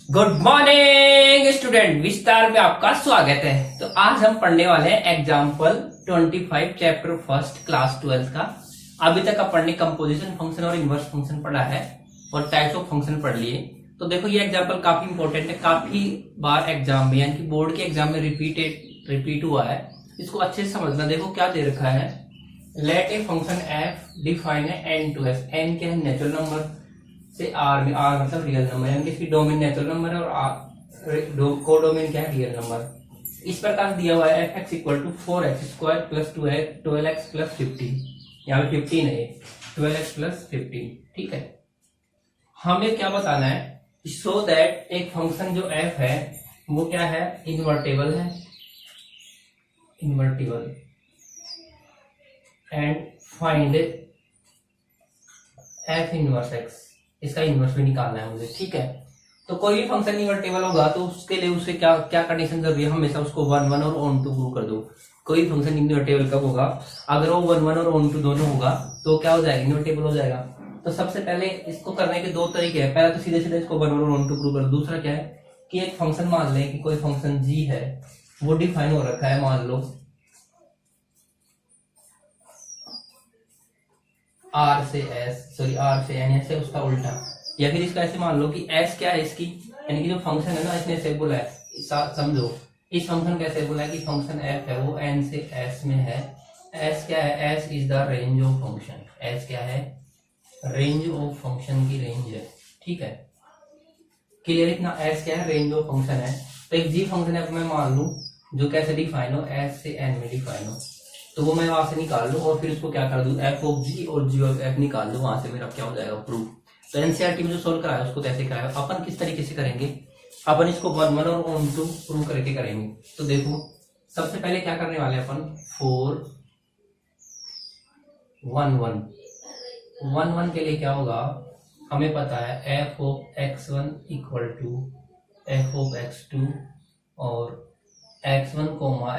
Good morning student, विस्तार में आपका स्वागत है। तो आज हम पढ़ने वाले हैं एग्जाम्पल 25 चैप्टर फर्स्ट क्लास 12 का। अभी तक आप पढ़ने कंपोजिशन फंक्शन और इनवर्स फंक्शन पढ़ा है और टाइप्स ऑफ फंक्शन पढ़ लिए। तो देखो ये एग्जाम्पल काफी इंपॉर्टेंट है, काफी बार एग्जाम में यानी कि बोर्ड के एग्जाम में रिपीट हुआ है। इसको अच्छे से समझना। देखो क्या दे रखा है, let a function f define है एन टू एफ। एन क्या है, नेचुरल नंबर से आर में, आर मतलब रियल नंबर, यानी कि इसकी डोमेन नेचुरल नंबर है और को डोमेन क्या है, रियल नंबर। इस प्रकार दिया हुआ है f x equal to 4x² plus 12x plus 15। यहाँ पे 15 है, 12x प्लस 15। ठीक है, हमें क्या बताना है, सो दैट एक फंक्शन जो एफ है वो क्या है, इन्वर्टेबल है, invertible and find F inverse x. इसका इनवर्स भी निकालना है मुझे। ठीक है, तो कोई भी फंक्शन इन्वर्टेबल होगा तो उसके लिए उसके क्या क्या कंडीशन जरूरी है, हमेशा उसको 1 1 और ऑन टू प्रूव कर दो। कोई फंक्शन इन्वर्टेबल कब होगा, अगर वो 1 1 और ऑन टू दोनों होगा तो क्या हो जाएगा, इन्वर्टेबल हो जाएगा। तो सबसे पहले इसको करने के दो तरीके हैं। पहला तो सीधे सीधे इसको 1 1 और ऑन टू प्रूव कर। दूसरा क्या है कि एक फंक्शन मान लें कि कोई फंक्शन जी है, वो डिफाइन हो रखा है, मान लो आर से एन, ऐसे उसका उल्टा। या फिर इसका ऐसे मान लो कि एस क्या है इसकी, यानी कि जो फंक्शन है ना, इसने ऐसे बोला है, समझो इस फंक्शन का ऐसे बोला है कि फंक्शन एफ है वो एन से एस में है। एस क्या है, S is the range of function. S क्या है, रेंज ऑफ फंक्शन की रेंज है। ठीक है, क्लियर इतना। एस क्या है, रेंज ऑफ फंक्शन है। तो एक जी फंक्शन है, मैं मान लू जो कैसे डिफाइन हो, एस से एन में डिफाइन हो, तो वो मैं वहां से निकाल लूं और फिर उसको क्या कर दूं, एफ ऑफ जी और जी ऑफ एफ निकाल दूं, वहां से मेरा क्या हो जाएगा, प्रूफ। तो एनसीईआरटी में जो सोल्व कराया उसको कैसे कराया, अपन किस तरीके से करेंगे, अपन इसको 1 1 और ऑन टू प्रूव करके करेंगे। तो देखो सबसे पहले क्या करने वाले अपन, 4 1 1 1 के लिए क्या होगा, हमें पता है f of x1 equal to f of x2 और x1,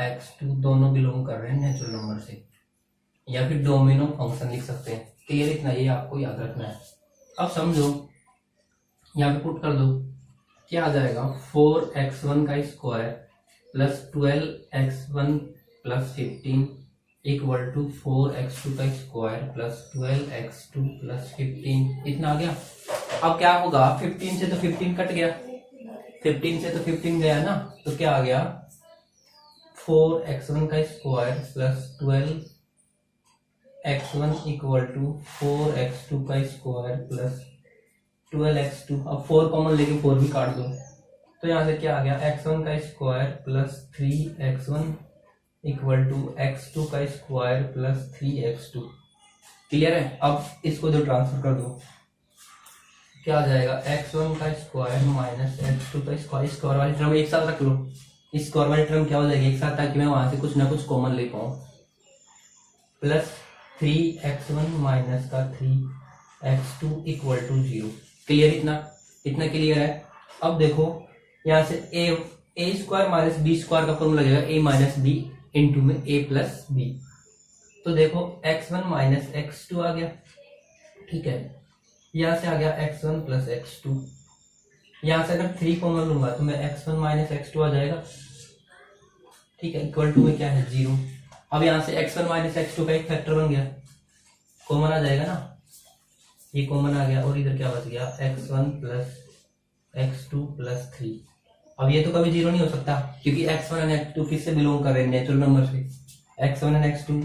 x2 दोनों बिलोंग कर रहे हैं नेचुरल नंबर से, या फिर डोमिनो फंक्शन लिख सकते हैं। क्लियर इतना, ये आपको याद रखना है। अब समझो यहाँ पे पुट कर दो, क्या आ जाएगा, 4x1 का square plus 12x1 plus 15 equal to 4x2 का स्क्वायर प्लस 12x2 प्लस 15। इतना आ गया। अब क्या होगा, 15 से तो 15 कट गया, 15 से तो 15 गया ना, तो क्या आ गया, 4x1 का square plus 12x1 equal to 4x2 का स्क्वायर प्लस 12x2। अब 4 कॉमन लेके 4 भी काट दो, तो यहाँ से क्या आ गया, x1 का square plus 3x1 equal to x2 का स्क्वायर प्लस 3x2। क्लियर है। अब इसको जो ट्रांसफर कर दो, क्या आ जाएगा, x1 का स्क्वायर माइनस x2 का स्क्वायर। स्क्वायर वाली टर्म एक साथ रख लो, स्क्वायर वाली टर्म क्या हो जाएगी एक साथ, ताकि मैं वहां से कुछ ना कुछ कॉमन ले पाऊं। प्लस 3x1 माइनस का 3x2 इक्वल टू 0। क्लियर इतना, इतना क्लियर है। अब देखो यहाँ से ए स्क्वायर माइनस बी स्क्वायर का फॉर्मूला लगेगा, ए माइनस बी इंटू में ए प्लस बी। तो देखो x1 माइनस x2 आ गया। ठीक है, यहाँ से आ गया x1 प्लस x2। यहाँ से अगर 3 कॉमन लूंगा तो मैं x1 माइनस x2 आ जाएगा। ठीक है, इक्वल टू में क्या है, 0। अब यहाँ से x1 माइनस x2 का एक फैक्टर बन गया, कॉमन आ जाएगा ना, ये कॉमन आ गया। और इधर क्या बच गया, x1 प्लस x2 प्लस 3। अब ये तो कभी 0 नहीं हो सकता, क्योंकि x1 और x2 किससे बिलोंग कर रहे हैं, नेचुरल नंबर से। x1 और x2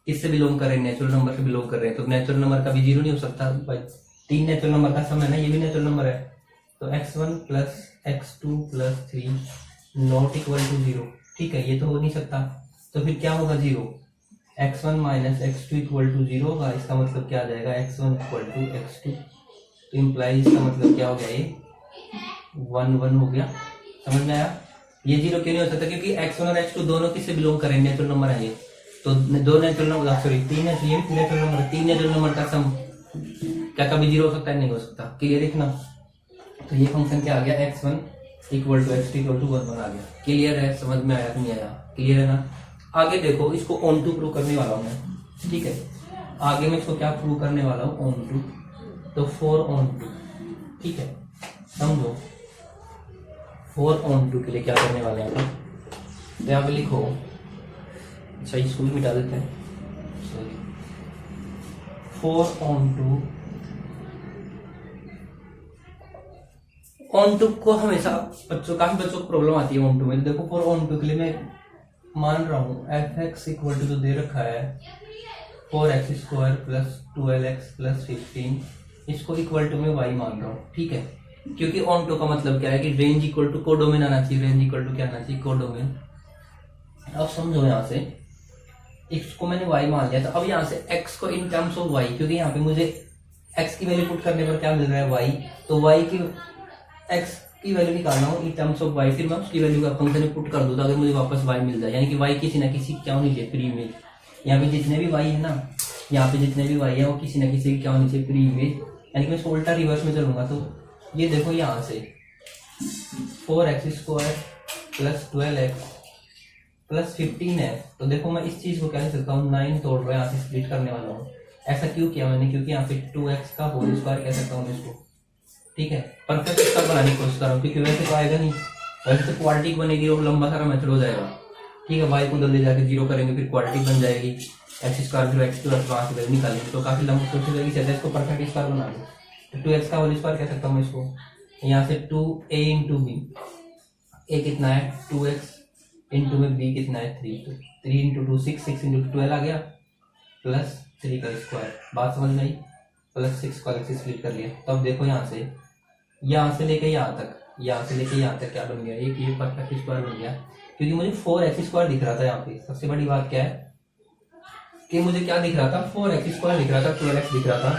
किससे बिलोंग कर रहे हैं, नेचुरल नंबर से बिलोंग कर रहे हैं। तो नेचुरल नंबर कभी 0 नहीं हो सकता भाई, 3 नेचुरल नंबर का सम है ना, ये भी नेचुरल नंबर है। तो x1 plus x2 plus 3 not equal to 0। ठीक है, ये तो हो नहीं सकता, तो फिर क्या होगा, 0। x1 minus x2 equal to 0 होगा। इसका मतलब क्या आ जाएगा, x1 इक्वल टू x2। तो इम्प्लाई इसका मतलब क्या हो गया, ये 1 1 हो गया। समझ में आया। ये 0 क्यों नहीं हो सकता, क्योंकि x1 और x2 दोनों किससे बिलोंग करें, नेचुरल नंबर है ये। तो दो natural number, sorry 3 natural number, 3 natural number का सम क्या कभी 0 हो सकता है, नहीं हो सकता। क्लियर इतना। तो ये फंक्शन क्या आ गया, x1 equal to x2 equal to 1 1 आ गया। क्लियर है, समझ में आया कि नहीं आया, क्लियर है ना। आगे देखो, इसको ऑन टू प्रूव करने वाला हूं मैं। ठीक है, आगे मैं इसको क्या प्रूव करने वाला हूं, ऑन टू। तो 4 ऑन टू। ठीक है, समझो 4/2 के लिए क्या करने वाले हैं अपन, तो यहाँ पे लिखो, अच्छा इसको भी मिटा देते हैं, सॉरी 4/2 ऑन2 को हमेशा काफी बच्चों को प्रॉब्लम आती है ऑन2 में। तो देखो 4/2 के लिए मैं मान रहा हूँ f(x) इक्वल टू जो दे रखा है 4x² प्लस 12x प्लस 15, इसको इक्वल टू में y मान रहा हूँ, ठीक है। क्योंकि ऑन2 का मतलब क्या है कि रेंज इक्वल टू कोडोमेन आना चाहिए, रेंज इक्वल टू क्या आना चाहिए, कोडोमेन। अब समझो यहाँ से इसको मैंने y मान लिया, तो अब यहाँ से x को इन टर्म्स ऑफ y, क्योंकि यहाँ पे मुझे x की वैल्यू पुट करने पर क्या मिल रहा है y, तो y की x की वैल्यू निकालना हो इन टर्म्स ऑफ y, फिर मैं उसकी वैल्यू का फंक्शन में पुट कर दूँ ताकि मुझे वापस y मिल जाए, यानी कि y किसी ना किसी क्या होनी चाहिए, प्री इमेज। यहाँ पे जितने भी y है ना, यहाँ पे जितने भी y है वो किसी ना किसी की क्या होनी चाहिए, प्री इमेज। यानी कि मैं इसको उल्टा रिवर्स में चलूंगा, तो ये देखो यहाँ से 4x² प्लस 12x प्लस 15 है, तो देखो मैं इस चीज को क्या लिख सकता हूँ, 9 तोड़ रहा है, यहाँ से स्प्लिट करने वाला हूँ। ऐसा क्यों किया मैंने, क्योंकि यहाँ पे 2x का होल स्क्वायर कह सकता हूँ इसको, ठीक है। परफेक्ट स्क्वायर बनाने की कोशिश कर रहा हूँ, क्योंकि वैसे तो आएगा नहीं, वैसे तो क्वाड्रेटिक बनेगी और लंबा सारा मेथड हो जाएगा, ठीक है। y को जल्दी जाके 0 करेंगे, फिर क्वाड्रेटिक बन जाएगी, x² 0x2 वहां से वैल्यू निकालेंगे, तो काफी लंबा प्रोसेस होगी। चलिए इसको परफेक्ट स्क्वायर बना लो, तो 2x का होल स्क्वायर कह सकता हूँ इसको, यहाँ से 2a इंटू बी, a कितना है 2x इंटू में b कितना है 3, तो 3 इंटू 2 6, 6 इंटू 12 आ गया, प्लस 3 का स्क्वायर, बात समझ में आई, प्लस 6 को अलग से स्प्लिट कर लिया। तो अब देखो यहाँ से लेके यहाँ तक क्या बन गया, एक ये परफेक्ट स्क्वायर बन गया, क्योंकि मुझे 4x² दिख रहा था। यहाँ पे सबसे बड़ी बात क्या है कि मुझे क्या दिख रहा था, 4x² दिख रहा था, 12x दिख रहा था,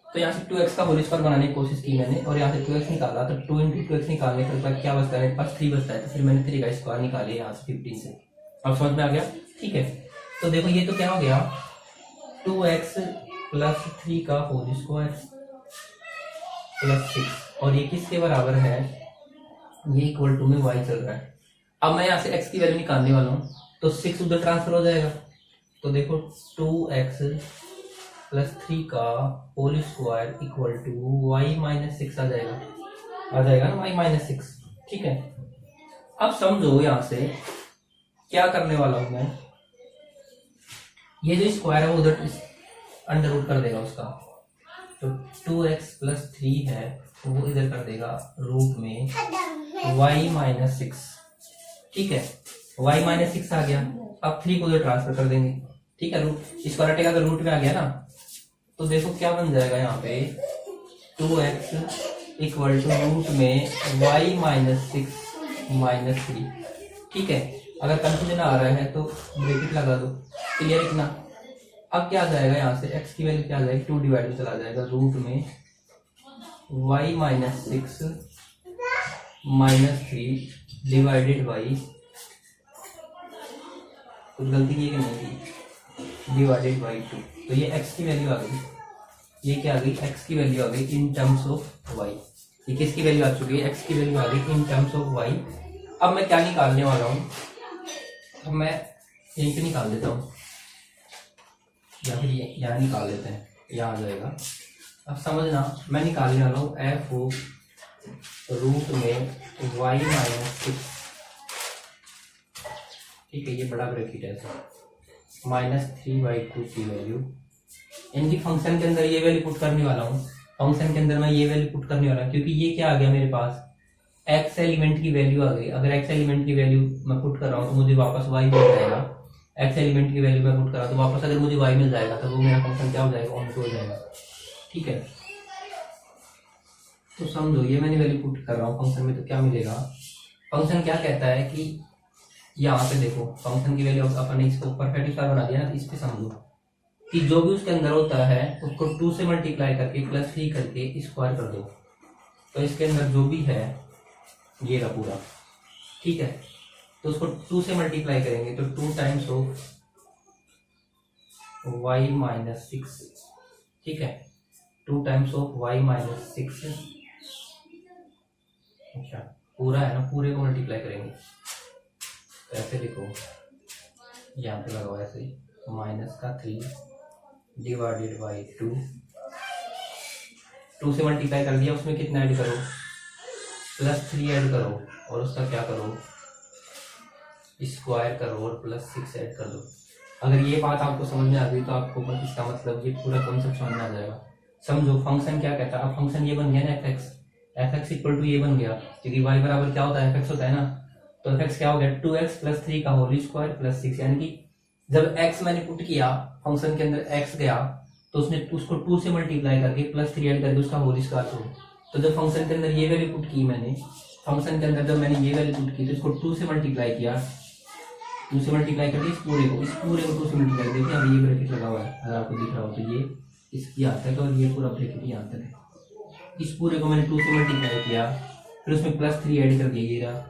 तो यहाँ से 2x का होल स्क्वायर बनाने की कोशिश की मैंने, और यहाँ से 2x निकाला, तो 2 इंटू 2x निकालने के बाद क्या बचता है मेरे पास 3 बचता है, तो फिर मैंने 3 का स्क्वायर निकाले यहाँ से 15 से। अब समझ में आ गया, ठीक है। तो देखो ये तो क्या हो गया, 2x प्लस 3 का होल स्क्वायर प्लस 6, और ये किसके बराबर है, ये इक्वल टू में y चल रहा है। अब मैं यहाँ से x की वैल्यू निकालने वाला हूँ, तो 6 उधर ट्रांसफर हो जाएगा, तो देखो 2x प्लस 3 का whole square equal to y minus 6 आ जाएगा ना, y माइनस 6, ठीक है। अब समझो यहाँ से क्या करने वाला हूं मैं, ये जो स्क्वायर है वो उधर अंडर रूट कर देगा उसका, तो 2x प्लस 3 है तो वो इधर कर देगा रूट में y माइनस 6, ठीक है। y माइनस 6 आ गया, अब 3 को उधर ट्रांसफर कर देंगे, ठीक है। रूट स्क्वायर हटेगा तो रूट में आ गया ना, तो देखो क्या बन जाएगा यहाँ पे 2x इक्वल टू रूट में y माइनस 6 माइनस 3, ठीक है। अगर कंफ्यूजन आ रहा है तो ब्रैकेट लगा दो, क्लियर इतना। अब क्या आ जाएगा यहाँ से x की वैल्यू क्या आ जाएगी, 2 डिवाइड में चला जाएगा, रूट में y minus 6 minus 3 divided by, कुछ गलती की कि नहीं की, डिवाइडेड बाई 2, तो ये x की वैल्यू आ गई, ये क्या आ गई, x की वैल्यू आ गई इन टर्म्स ऑफ y, ये किसकी वैल्यू आ चुकी है, x की वैल्यू आ गई इन टर्म्स ऑफ y। अब मैं क्या निकालने वाला हूँ, अब मैं यहीं पे निकाल देता हूँ, या फिर यहाँ निकाल लेते हैं, यहाँ आ जाएगा। अब समझना मैं निकालने वाला हूँ f रूट में y माइनस 6, ठीक है, ये बड़ा ब्रैकेट है माइनस 3/2 की वैल्यू, इनकी फंक्शन के अंदर ये वैल्यू पुट करने वाला हूँ, फंक्शन के अंदर मैं ये वैल्यू पुट करने वाला हूँ, क्योंकि ये क्या आ गया मेरे पास, x एलिमेंट की वैल्यू आ गई। अगर x एलिमेंट की वैल्यू मैं पुट कर रहा हूँ तो मुझे वापस y मिल जाएगा, x एलिमेंट की वैल्यू मैं पुट कर रहा हूँ तो वापस अगर मुझे y मिल जाएगा तो वो मेरा फंक्शन क्या हो जाएगा, ऑन हो जाएगा, ठीक है। तो समझो ये मैंने वैल्यू पुट कर रहा हूँ फंक्शन में, तो क्या मिलेगा, फंक्शन क्या कहता है कि यहाँ पे देखो फंक्शन की वैल्यू अपन ने इसको परफेक्ट स्क्वायर बना दिया ना, तो इस पे समझो कि जो भी उसके अंदर होता है उसको 2 से मल्टीप्लाई करके प्लस 3 करके स्क्वायर कर दो, तो इसके अंदर जो भी है ये रहा पूरा, ठीक है। तो उसको 2 से मल्टीप्लाई करेंगे तो 2 टाइम्स ऑफ y माइनस 6, ठीक है, 2 टाइम्स ऑफ y माइनस 6, अच्छा पूरा है ना, पूरे को मल्टीप्लाई करेंगे, तो ऐसे लिखो, यहाँ पे लगाओ ऐसे ही, माइनस का 3 डिवाइडेड बाई 2 से मल्टीप्लाई कर दिया, उसमें कितना ऐड करो +3 ऐड करो और उसका क्या करो, स्क्वायर करो और +6 ऐड कर दो। अगर ये बात आपको समझ में आ गई तो आपको बस इसका मतलब ये पूरा कॉन्सेप्ट समझ में आ जाएगा। समझो फंक्शन क्या कहता है। अब फंक्शन ये बन गया ना एफ एक्स इक्वल टू ये बन गया, क्योंकि वाई बराबर क्या होता है, एफ एक्स होता है ना। तो एफ एक्स क्या हो गया, 2x + 3 का होल स्क्वायर +6, यानी कि जब x मैंने पुट किया फंक्शन के अंदर, x गया तो उसने उसको 2 से मल्टीप्लाई करके +3 ऐड करके उसका होल स्क्वायर करो। तो जब फंक्शन के अंदर ये वैल्यू पुट की मैंने, फंक्शन के अंदर जब मैंने ये वैल्यू पुट की तो इसको 2 से मल्टीप्लाई किया, 2 से मल्टीप्लाई करके इस पूरे को 2 से मल्टीप्लाई, देखिए अब ये ब्रैकेट लगा हुआ है, अगर आपको दिख रहा हो तो ये इसकी यहाँ तक और ये पूरा ब्रैकेट यहाँ तक है। इस पूरे को मैंने 2 से मल्टीप्लाई किया, फिर उसमें +3 ऐड कर दिया, ये रहा।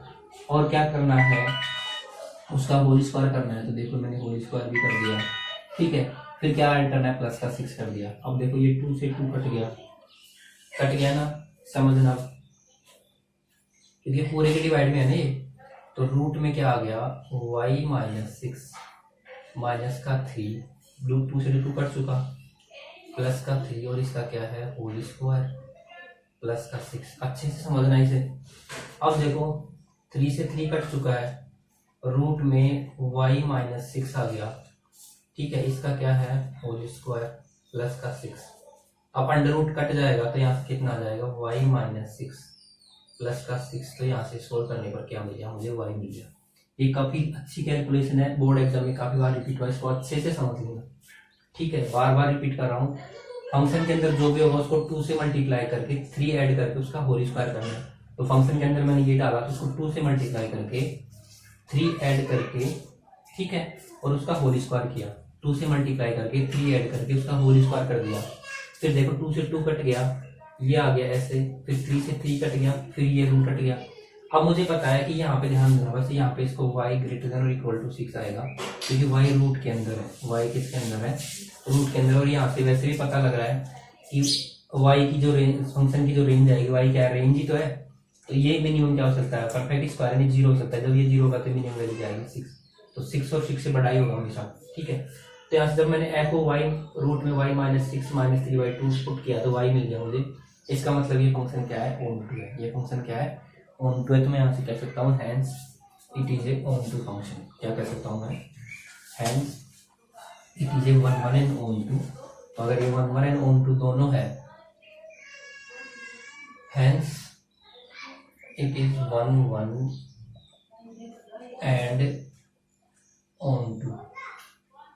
और क्या करना है, उसका होल स्क्वायर करना है। तो देखो मैंने होल स्क्वायर भी कर दिया, ठीक है। फिर क्या ऐड करना है, +6 कर दिया। अब देखो ये 2 से 2 कट गया ना, समझना, क्योंकि पूरे के डिवाइड में है ना ये। तो रूट में क्या आ गया, y - 6 माइनस का 3, 2 से 2 कट चुका, प्लस का 3 और इसका क्या है, होल स्क्वायर प्लस का 6। अच्छे से समझना इसे। अब देखो 3 से 3 कट चुका है, रूट में y - 6 आ गया, ठीक है। इसका क्या है, होल स्क्वायर प्लस का 6। अब अंडर रूट कट जाएगा तो यहाँ से कितना आ जाएगा, y - 6 प्लस का 6। तो यहाँ से सोल्व करने पर क्या मिल गया, मुझे y मिल गया। ये काफी अच्छी कैलकुलेशन है, बोर्ड एग्जाम में काफी बार रिपीट हुआ, इसको अच्छे से समझ लेना, ठीक है। बार बार रिपीट कर रहा हूँ। फंक्शन के अंदर जो भी होगा उसको 2 से मल्टीप्लाई करके 3 ऐड करके उसका होल स्क्वायर करना है। तो फंक्शन के अंदर मैंने ये डाला तो उसको 2 से मल्टीप्लाई करके 3 ऐड करके, ठीक है, और उसका होल स्क्वायर किया। 2 से मल्टीप्लाई करके 3 ऐड करके उसका होल स्क्वायर कर दिया। फिर देखो 2 से 2 कट गया, ये आ गया ऐसे, फिर 3 से 3 कट गया, फिर ये रूट कट गया। अब मुझे पता है कि यहाँ पे ध्यान देना, बस यहाँ पे इसको y > 6 आएगा, क्योंकि y रूट के अंदर है, y किसके अंदर है, रूट के अंदर। और यहाँ से वैसे भी पता लग रहा है कि y की जो रेंज, फंक्शन की जो रेंज आएगी, y क्या है, रेंज ही तो है। तो ये मिनिमम क्या हो सकता है, परफेक्ट स्क्वायर यानी 0 हो सकता है। जब ये 0 का तो मिनिमम वैल्यू जाएगी 6, तो 6 और 6 से बड़ा ही होगा हमेशा, ठीक है। तो यहाँ से जब मैंने f को y रूट में y - 6 - 3/2 पुट किया तो y मिल गया मुझे। इसका मतलब ये फंक्शन क्या है, ऑन टू है। ये फंक्शन क्या है, ऑन टू है। तो मैं यहाँ से कह सकता हूँ hence it is a onto function. क्या कह सकता हूँ मैं, hence it is a 1 and on to. तो अगर ये 1 एंड ऑन टू दोनों है, hence it is 1 and on to,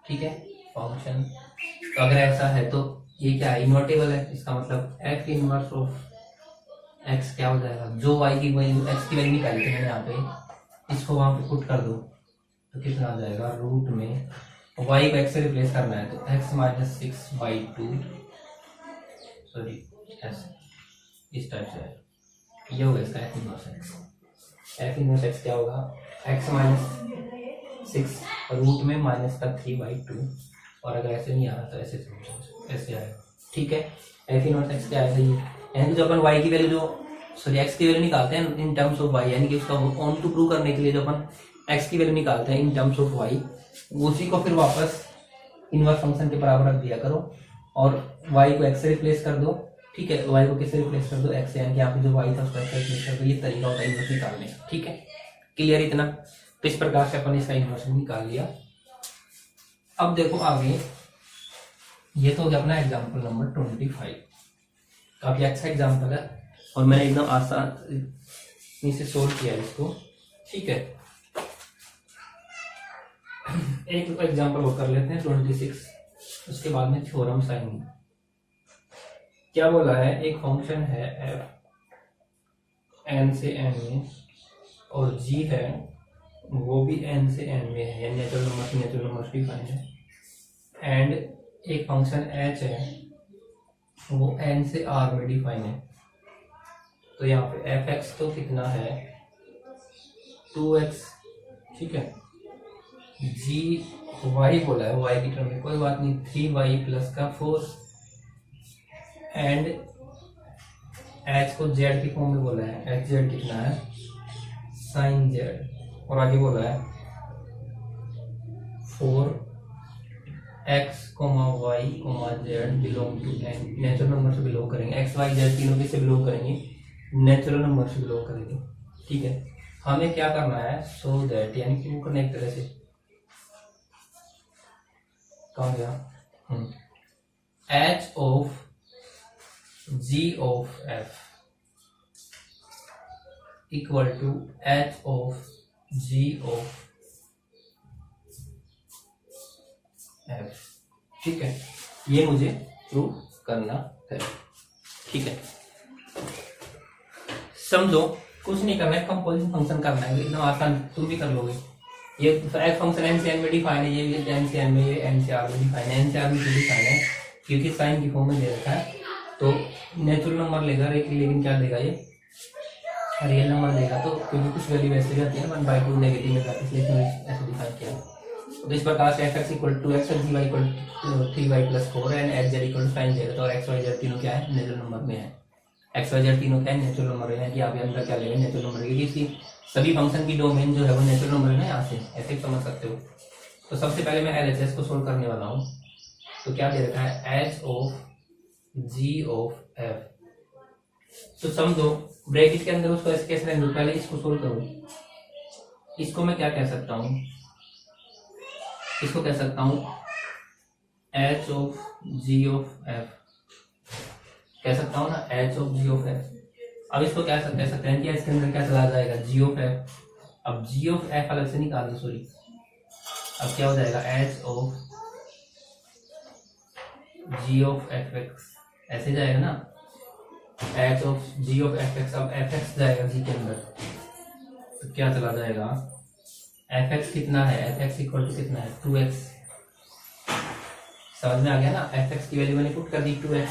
ठीक है, फंक्शन। तो अगर ऐसा है तो ये क्या है, इन्वर्टेबल है। इसका मतलब f इनवर्स ऑफ x क्या हो जाएगा, जो y की वैल्यू, x की वैल्यू निकाली थी मैंने यहाँ पे, इसको वहां पे पुट कर दो तो कितना आ जाएगा, रूट में y को x से रिप्लेस करना है तो x - 6/2, सॉरी ऐसे इस टाइप से है। ये होगा इसका f inverse x। f inverse x क्या होगा, x - 6 रूट में -3/2। और अगर ऐसे नहीं आ रहा तो ऐसे ऐसे आएगा, ठीक है। f इनवर्स x क्या है, यानी जो अपन y की वैल्यू, जो सॉरी x की वैल्यू निकालते हैं इन टर्म्स ऑफ y, यानी कि उसका ऑन टू प्रूव करने के लिए जो अपन x की वैल्यू निकालते हैं इन टर्म्स ऑफ y, उसी को फिर वापस इनवर्स फंक्शन के बराबर रख दिया करो और y को x से रिप्लेस कर दो, ठीक है। y को किससे रिप्लेस कर दो, x से, यानी कि यहाँ पे जो y था उसका रिप्लेस कर दो। ये तरीका होता है इनवर्स निकालने का, ठीक है। क्लियर इतना। तो इस प्रकार से अपन इसका इनवर्स निकाल लिया। अब देखो आगे, ये तो हो गया अपना एग्जाम्पल नंबर 25। काफी अच्छा एग्जाम्पल है और मैंने एकदम आसान से सोल्व किया इसको, ठीक है। एक एग्जाम्पल वो कर लेते हैं 26, उसके बाद में थ्योरम्स आएंगे। क्या बोला है, एक फंक्शन है f n से n में और g है वो भी n से n में है, नेचुरल नंबर डिफाइन है। एंड एक फंक्शन h है वो n से r में डिफाइन है। तो यहाँ पे fx तो कितना है 2x, ठीक है। g y बोला है, y की टर्म में कोई बात नहीं, 3y प्लस का 4। एंड h को z की फॉर्म में बोला है, h z कितना है sin z। और आगे बोला है 4x, y, z belong to n, natural number से बिलोंग करेंगे, x y z तीनों से बिलोंग करेंगे नेचुरल नंबर से बिलोंग करेगी। ठीक है, हमें क्या करना है, सो दैट यानी कि वो करना एक तरह से, कहाँ गया, h of g of f equal to h of g of f. ठीक है, ये मुझे प्रूव करना है। ठीक है, समझो कुछ नहीं करना है, कंपोजिशन फंक्शन करना है, एकदम आसान, तुम भी कर लोगे। ये एफ फंक्शन एनसीआर में डिफाइन है, ये भी एनसीआर में, ये एनसीआर में डिफाइन है, एनसीआर में डिफाइन है क्योंकि साइन की फॉर्म में दे रखा है। तो नेचुरल नंबर लेगा, लेकिन क्या देगा, ये रियल नंबर देगा। तो क्योंकि कुछ वैल्यू ऐसे भी आती है ना, 1/2 नेगेटिव में जाती है, इसलिए इसमें ऐसे डिफाइन किया। तो इस प्रकार से fx इक्वल टू एक्स और g y equal 3y plus 4 and h z equal to sine z. तो एक्स वाई जेड तीनों क्या है, नेचुरल नंबर में है। एक्स वाई जेड तीनों क्या है, नेचुरल नंबर है कि आप अंदर क्या लेंगे, नेचुरल नंबर, क्योंकि इसकी सभी फंक्शन की डोमेन जो है वो नेचुरल नंबर है ना, यहाँ से ऐसे समझ सकते हो। तो सबसे पहले मैं एलएचएस को सोल्व करने वाला हूँ। तो क्या दे रखा है, h of g of f. तो समझो ब्रैकेट के अंदर उसको ऐसे कैसे रहने दो, पहले इसको सोल्व करो। इसको मैं क्या कह सकता हूँ, इसको कह सकता हूँ h of g of f, कह सकता हूँ ना, h of g of f. अब इसको क्या कह सकते हैं कि इसके अंदर क्या चला जाएगा, जी ऑफ एफ। अब जी ऑफ एफ अलग से निकाल दो, सॉरी, अब क्या हो जाएगा, H of g of f x, ऐसे जाएगा ना, h of g of f x. अब एफ एक्स जाएगा जी के अंदर, तो क्या चला जाएगा, एफ एक्स कितना है, एफ एक्स इक्वल टू कितना है, 2x। समझ में आ गया ना, एफ एक्स की वैल्यू मैंने पुट कर दी 2x।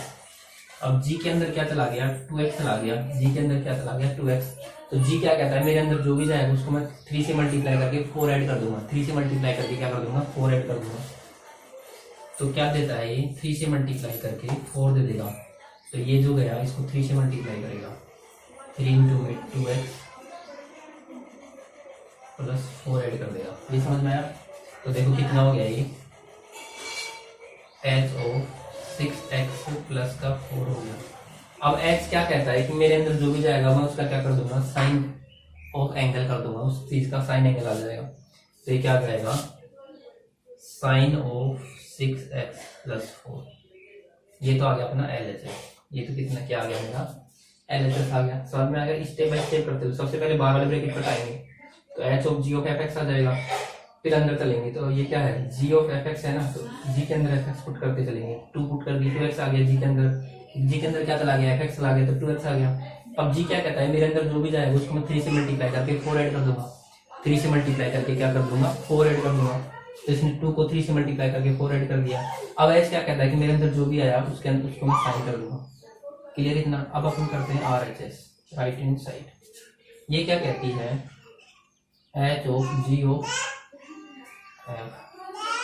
अब g के अंदर क्या चला गया, 2x चला गया, g के अंदर क्या चला गया, 2x। तो g क्या कहता है, मेरे अंदर जो भी जाएगा उसको मैं 3 से मल्टीप्लाई करके 4 ऐड कर दूंगा। 3 से मल्टीप्लाई करके क्या कर दूंगा, 4 ऐड कर दूंगा। तो क्या देता है ये, 3 से मल्टीप्लाई करके 4 दे देगा। तो ये जो गया इसको 3 से मल्टीप्लाई करेगा, 3 इंटू 2x प्लस 4 ऐड कर देगा। ये समझ में आया। तो देखो कितना हो गया ये, एच ऑफ 6x प्लस का 4 हो गया। अब x क्या कहता है कि मेरे अंदर जो भी जाएगा मैं उसका क्या कर दूंगा, साइन ऑफ एंगल कर दूंगा, उस चीज का साइन एंगल आ जाएगा। तो ये क्या जाएगा, साइन ऑफ 6x प्लस 4। ये तो आ गया अपना LHS। ये तो कितना क्या आ गया मेरा, LHS आ गया। समझ में आ गया। स्टेप बाय स्टेप करते हुए सबसे पहले बाहर वाले ब्रैकेट हटाएंगे, तो h of g of f x आ जाएगा। फिर अंदर चलेंगे, तो ये क्या है, जी ऑफ एफ एक्स है ना, तो जी के अंदर एफ एक्स पुट करते चलेंगे। 2 पुट कर दी, 2x आ गया जी के अंदर। जी के अंदर क्या चला गया, एफ एक्स चला गया, तो 2x आ गया। अब जी क्या कहता है, मेरे अंदर जो भी जाएगा उसको मैं 3 से मल्टीप्लाई करके 4 ऐड कर दूंगा। 3 से मल्टीप्लाई करके क्या कर दूंगा, 4 ऐड कर दूंगा। तो इसने 2 को 3 से मल्टीप्लाई करके 4 ऐड कर दिया। अब एच क्या कहता है कि मेरे अंदर जो भी आया उसके अंदर उसको मैं साइन कर दूंगा। क्लियर इतना। अब अपन करते हैं RHS, राइट हैंड साइड। ये क्या कहती है, h of g of f.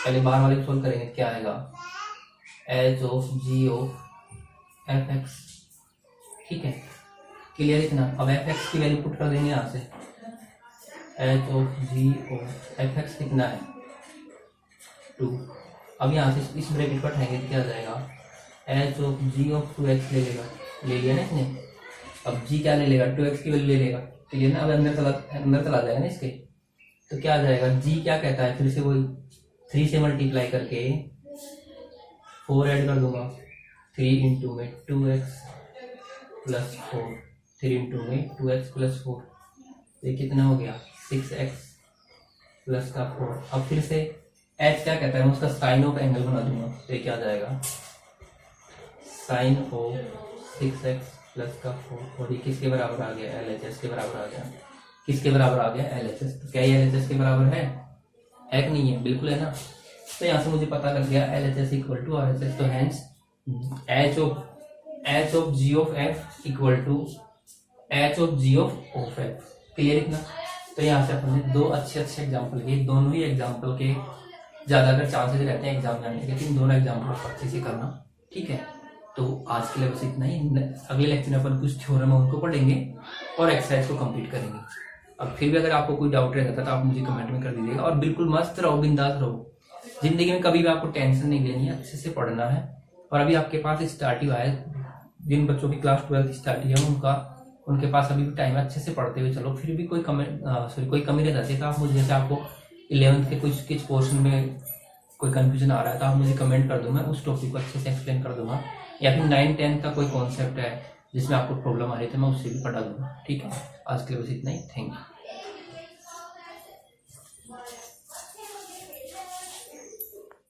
पहले बाहर वाले को सोल्व करेंगे, क्या आएगा, h of g of f x. ठीक है, क्लियर इतना। अब एफ एक्स की वैल्यू पुट कर देंगे यहाँ से, h of g of f x कितना है, 2। अब यहाँ से इस ब्रैकेट पर उठाएंगे तो क्या आ जाएगा, H of g of 2x ले लेगा, ले लिया ना इसने। अब जी क्या ले लेगा, 2x की वैल्यू ले लेगा। क्लियर ना। अब अंदर चला जाएगा ना इसके, तो क्या आ जाएगा, जी क्या कहता है, फिर से वही 3 से मल्टीप्लाई करके 4 ऐड कर दूंगा। 3 इंटू में 2x प्लस 4, 3 इंटू में 2x प्लस 4, ये कितना हो गया, 6x प्लस का 4। अब फिर से h क्या कहता है, मैं उसका साइन ऑफ एंगल बना दूंगा। तो ये क्या आ जाएगा, साइन ऑफ 6x प्लस का 4। और ये किसके बराबर आ गया, LHS के बराबर आ गया। किसके बराबर आ गया, LHS। तो क्या ये LHS के बराबर है कि नहीं है, बिल्कुल है ना। तो यहाँ से मुझे पता लग गया LHS इक्वल टू RHS। तो hence h of g of f equal to h of g of f. Clear इतना। तो यहाँ से अपने 2 अच्छे एग्जाम्पल लिए, दोनों ही एग्जाम्पल के ज्यादातर चांसेस रहते हैं एग्जाम जाने के, लेकिन दोनों एग्जाम्पल अच्छे से करना। ठीक है, तो आज के लिए बस इतना ही। अगले लेक्चर में अपन कुछ थ्योरम है उनको पढ़ेंगे और एक्सरसाइज को कंप्लीट करेंगे। अब फिर भी अगर आपको कोई डाउट रहता तो आप मुझे कमेंट में कर दीजिएगा। और बिल्कुल मस्त रहो, बिंदास रहो। जिंदगी में कभी भी आपको टेंशन नहीं लेनी है, अच्छे से पढ़ना है। और अभी आपके पास स्टार्ट ही हुआ है, जिन बच्चों की क्लास 12 स्टार्ट ही है उनका उनके पास अभी भी टाइम है अच्छे से पढ़ते हुए चलो, फिर भी कोई कोई कमी रह जाती है तो आप मुझे, जैसे आपको 11th के कुछ पोर्शन में कोई कंफ्यूजन आ रहा है तो आप मुझे कमेंट कर दो, मैं उस टॉपिक को अच्छे से एक्सप्लेन कर दूंगा। या फिर 9-10 का कोई कॉन्सेप्ट है जिसमें आपको प्रॉब्लम आ रही है तो मैं उससे भी पढ़ा दूंगा। ठीक है, आज के लिए बस इतना ही। Thank you.